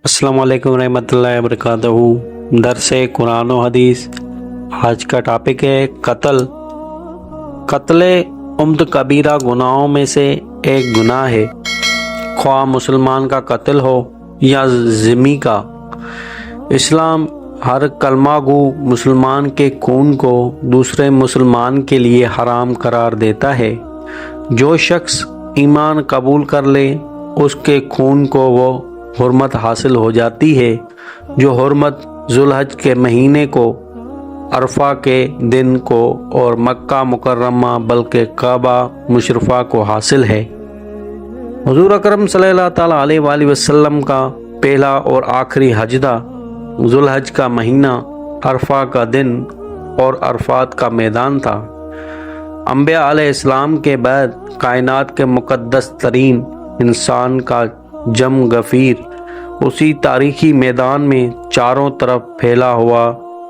अस्सलाम वालेकुम रहमतुल्लाहि वबरकातुहू। दरस कुरान व हदीस। आज का टॉपिक है कत्ल। कत्ल उम्द कबीरा गुनाहों में से एक गुनाह है, ख्वाह मुसलमान का कत्ल हो या ज़िम्मी का। इस्लाम हर कलमागू मुसलमान के खून को दूसरे मुसलमान के लिए हराम करार देता है। जो शख्स ईमान कबूल कर ले उसके खून को वो हुर्मत हासिल हो जाती है, जो हुर्मत जुल्हज के महीने को, अरफा के दिन को और मक्का मुकर्रमा बल्कि काबा मुशर्रफा को हासिल है। हुजूर अकरम सल्लल्लाहु ताला अलैहि वसल्लम का पहला और आखिरी हजदा जुल्हज का महीना, अरफा का दिन और अरफात का मैदान था। अंबिया अलैहिस्सलाम के बाद कायनात के मुक़द्दस तरीन इंसान का जम गफीर उसी तारीखी मैदान में चारों तरफ फैला हुआ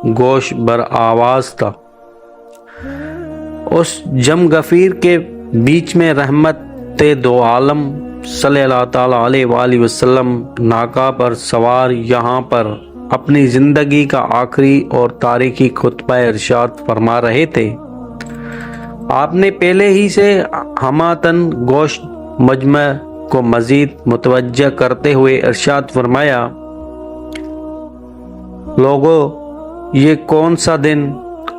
गोश बर आवाज था। उस जम गफीर के बीच में रहमत दो आलम सल्लल्लाहु ताला अलैहि वसल्लम नाका पर सवार यहाँ पर अपनी जिंदगी का आखिरी और तारीखी खुतबा इरशाद फरमा रहे थे। आपने पहले ही से हमातन गोश्त मजमा को मजीद मुतवज्जा करते हुए इरशाद फरमाया, लोगों, ये कौन सा दिन,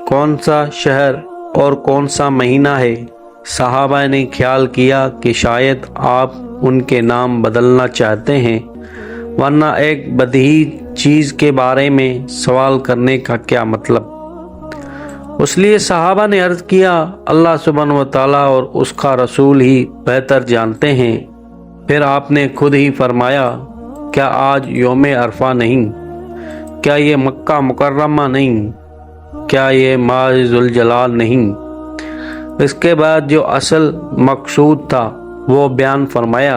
कौन सा शहर और कौन सा महीना है। सहाबा ने ख्याल किया कि शायद आप उनके नाम बदलना चाहते हैं, वरना एक बदही चीज़ के बारे में सवाल करने का क्या मतलब। इसलिए सहाबा ने अर्ज़ किया, अल्लाह सुब्हानहू व तआला और उसका रसूल ही बेहतर जानते हैं। फिर आपने खुद ही फरमाया, क्या आज योम अरफा नहीं, क्या ये मक्का मुकर्रमा नहीं, क्या ये माह जुल जलाल नहीं। इसके बाद जो असल मकसूद था वो बयान फरमाया,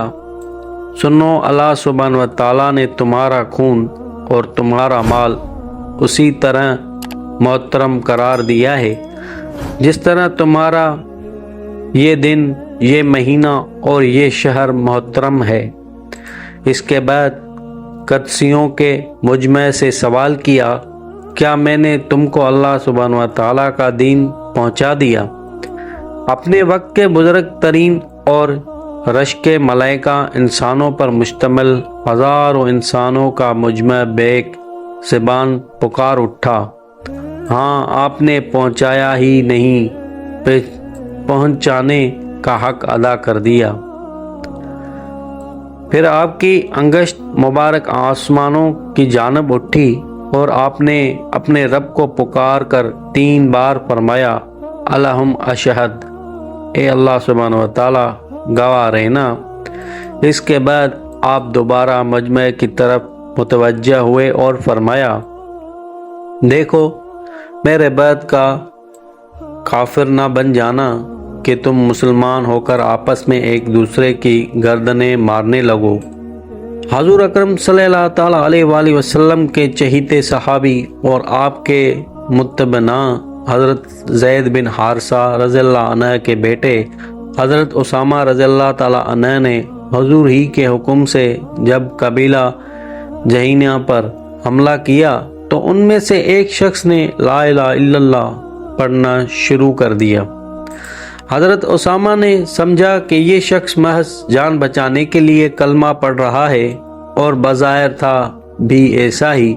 सुनो, अल्लाह सुब्हानहू व तआला ने तुम्हारा खून और तुम्हारा माल उसी तरह मोहतरम करार दिया है जिस तरह तुम्हारा ये दिन, ये महीना और ये शहर मोहतरम है। इसके बाद कदसियों के मुजमे से सवाल किया, क्या मैंने तुमको अल्लाह सुब्हानहू व तआला का दीन पहुंचा दिया। अपने वक्त के बुजुर्ग तरीन और रश्के मलाइका इंसानों पर मुश्तमिल हज़ारों इंसानों का मुजमा बेक ज़बान पुकार उठा, हाँ, आपने पहुंचाया ही नहीं, पहुंचाने का हक अदा कर दिया। फिर आपकी अंगश्त मुबारक आसमानों की जानब उठी और आपने अपने रब को पुकार कर 3 बार फरमाया, अल्लाहुम अशहद, ए अल्लाह सुब्हानहू व तआला गवाह रहना। इसके बाद आप दोबारा मजमे की तरफ मुतवज्जा हुए और फरमाया, देखो, मेरे बाद का काफिर ना बन जाना कि तुम मुसलमान होकर आपस में एक दूसरे की गर्दनें मारने लगो। हुजूर अकरम सल्लल्लाहु ताला अलैहि वसल्लम के चहीते सहाबी और आपके मुत्तबना हज़रत ज़ैद बिन हारिसा रज़ियल्लाहु अन्हु के बेटे हज़रत उसामा रज़ियल्लाहु ताला अन्हु ने हुजूर ही के हुक्म से जब कबीला जहीना पर हमला किया तो उनमें से एक शख्स ने ला इलाहा इल्लल्लाह पढ़ना शुरू कर दिया। हज़रत उसामा ने समझा कि ये शख्स महज जान बचाने के लिए कलमा पढ़ रहा है और बज़ाहिर था भी ऐसा ही,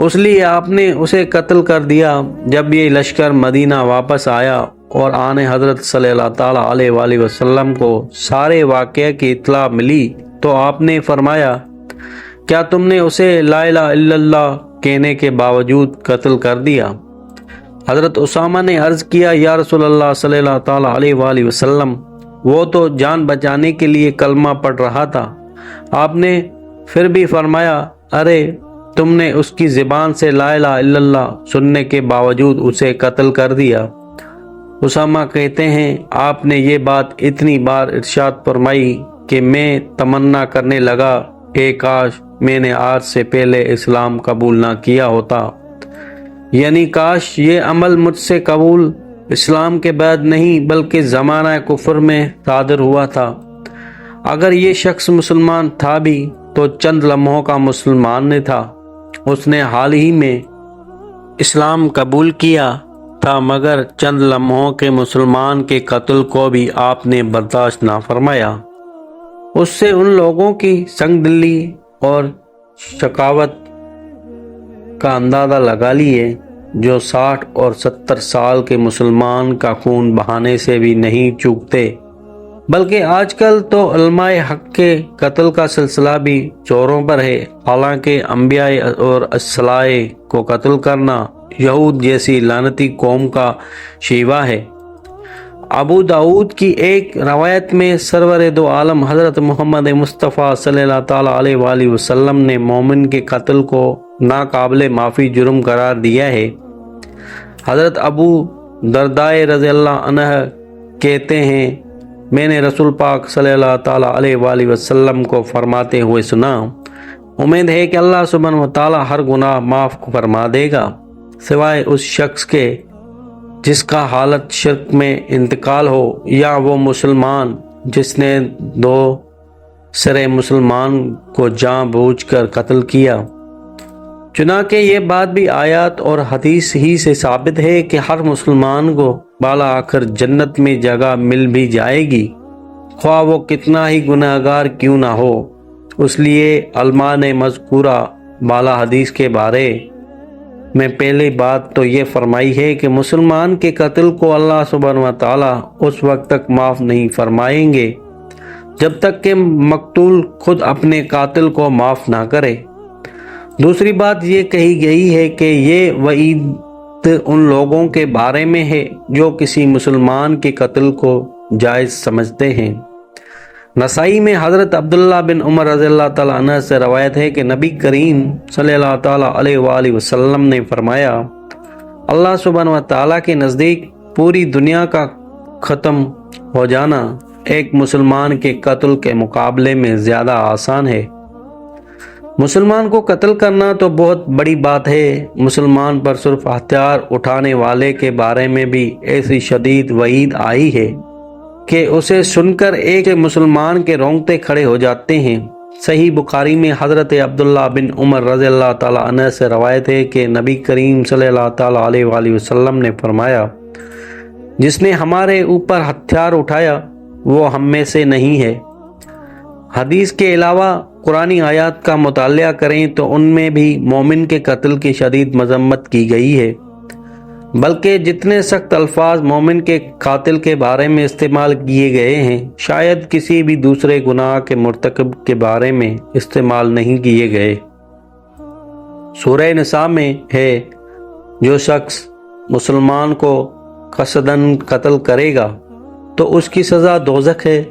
इसलिए आपने उसे कत्ल कर दिया। जब ये लश्कर मदीना वापस आया और आने हज़रत सल्लल्लाहु ताला अलैहि वसल्लम को सारे वाक़ये की इत्तला मिली तो आपने फरमाया, क्या तुमने उसे ला इलाहा इल्लल्लाह कहने के बावजूद कत्ल कर दिया। हज़रत उसामा ने अर्ज़ किया, या रसूलल्लाह सल्लल्लाहु ताला अलैहि वसल्लम, वो तो जान बचाने के लिए कलमा पढ़ रहा था। आपने फिर भी फरमाया, अरे तुमने उसकी ज़बान से ला इलाहा इल्लल्लाह सुनने के बावजूद उसे कत्ल कर दिया। उसामा कहते हैं, आपने ये बात इतनी बार इरशाद फरमाई कि मैं तमन्ना करने लगा, ए काश मैंने आज से पहले इस्लाम कबूल ना किया होता, यानी काश ये अमल मुझसे कबूल इस्लाम के बाद नहीं बल्कि ज़माना कुफ्र में सादर हुआ था। अगर ये शख्स मुसलमान था भी تو چند لمحوں کا مسلمان نے تھا، اس نے حال ہی میں اسلام قبول کیا تھا، مگر چند لمحوں کے مسلمان کے قتل کو بھی آپ نے برداشت نہ فرمایا۔ اس سے ان لوگوں کی سنگ دلی اور شقاوت کا اندازہ لگا لیے جو 60 اور 70 سال کے مسلمان کا خون بہانے سے بھی نہیں چوکتے، بلکہ آج کل تو علماء حق کے قتل کا سلسلہ بھی چوروں پر ہے، حالانکہ انبیاء اور اصلاح کو قتل کرنا یہود جیسی لعنتی قوم کا شیوہ ہے۔ ابو داؤد کی ایک روایت میں سرور دو عالم حضرت محمد مصطفیٰ صلی اللہ تعالیٰ علیہ وآلہ وسلم نے مومن کے قتل کو ناقابل معافی جرم قرار دیا ہے۔ حضرت ابو درداء رضی اللہ عنہ کہتے ہیں، میں نے رسول پاک صلی اللہ تعالیٰ علیہ وآلہ وسلم کو فرماتے ہوئے سنا، امید ہے کہ اللہ سبحانہ و تعالیٰ ہر گناہ معاف فرما دے گا سوائے اس شخص کے جس کا حالت شرک میں انتقال ہو، یا وہ مسلمان جس نے دوسرے مسلمان کو جان بوجھ کر قتل کیا۔ چنانکہ یہ بات بھی آیات اور حدیث ہی سے ثابت ہے کہ ہر مسلمان کو بالا آخر جنت میں جگہ مل بھی جائے گی، خواہ وہ کتنا ہی گناہگار کیوں نہ ہو۔ اس لیے علماء نے مذکورہ بالا حدیث کے بارے میں پہلی بات تو یہ فرمائی ہے کہ مسلمان کے قتل کو اللہ سبحانہ و تعالیٰ اس وقت تک معاف نہیں فرمائیں گے جب تک کہ مقتول خود اپنے قاتل کو معاف نہ کرے۔ دوسری بات یہ کہی گئی ہے کہ یہ وعید ان لوگوں کے بارے میں ہے جو کسی مسلمان کے قتل کو جائز سمجھتے ہیں۔ نسائی میں حضرت عبداللہ بن عمر رضی اللہ تعالیٰ عنہ سے روایت ہے کہ نبی کریم صلی اللہ تعالیٰ علیہ وآلہ وسلم نے فرمایا، اللہ سبحانہ و تعالیٰ کے نزدیک پوری دنیا کا ختم ہو جانا ایک مسلمان کے قتل کے مقابلے میں زیادہ آسان ہے۔ مسلمان کو قتل کرنا تو بہت بڑی بات ہے، مسلمان پر صرف ہتھیار اٹھانے والے کے بارے میں بھی ایسی شدید وعید آئی ہے کہ اسے سن کر ایک مسلمان کے رونگٹے کھڑے ہو جاتے ہیں۔ صحیح بخاری میں حضرت عبداللہ بن عمر رضی اللہ تعالیٰ عنہ سے روایت ہے کہ نبی کریم صلی اللہ تعالیٰ علیہ وآلہ وسلم نے فرمایا، جس نے ہمارے اوپر ہتھیار اٹھایا وہ ہم میں سے نہیں ہے۔ حدیث کے علاوہ قرآنی آیات کا مطالعہ کریں تو ان میں بھی مومن کے قتل کی شدید مذمت کی گئی ہے، بلکہ جتنے سخت الفاظ مومن کے قاتل کے بارے میں استعمال کیے گئے ہیں شاید کسی بھی دوسرے گناہ کے مرتکب کے بارے میں استعمال نہیں کیے گئے۔ سورہ نساء میں ہے، جو شخص مسلمان کو قصداً قتل کرے گا تو اس کی سزا دوزخ ہے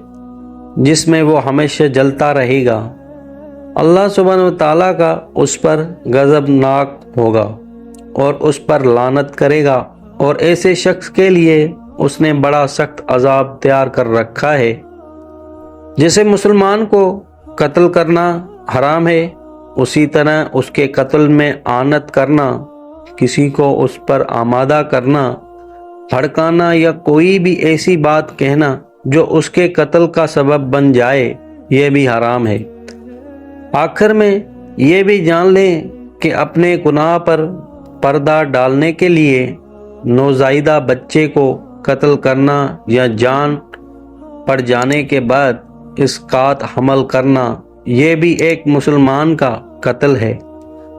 جس میں وہ ہمیشہ جلتا رہے گا، اللہ سبحانہ و تعالیٰ کا اس پر غضبناک ہوگا اور اس پر لعنت کرے گا، اور ایسے شخص کے لیے اس نے بڑا سخت عذاب تیار کر رکھا ہے۔ جیسے مسلمان کو قتل کرنا حرام ہے، اسی طرح اس کے قتل میں اعانت کرنا، کسی کو اس پر آمادہ کرنا، بھڑکانا یا کوئی بھی ایسی بات کہنا جو اس کے قتل کا سبب بن جائے، یہ بھی حرام ہے۔ آخر میں یہ بھی جان لیں کہ اپنے گناہ پر پردہ ڈالنے کے لیے نوزائیدہ بچے کو قتل کرنا یا جان پڑ جانے کے بعد اسقاط حمل کرنا، یہ بھی ایک مسلمان کا قتل ہے،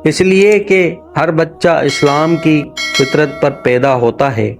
اس لیے کہ ہر بچہ اسلام کی فطرت پر پیدا ہوتا ہے۔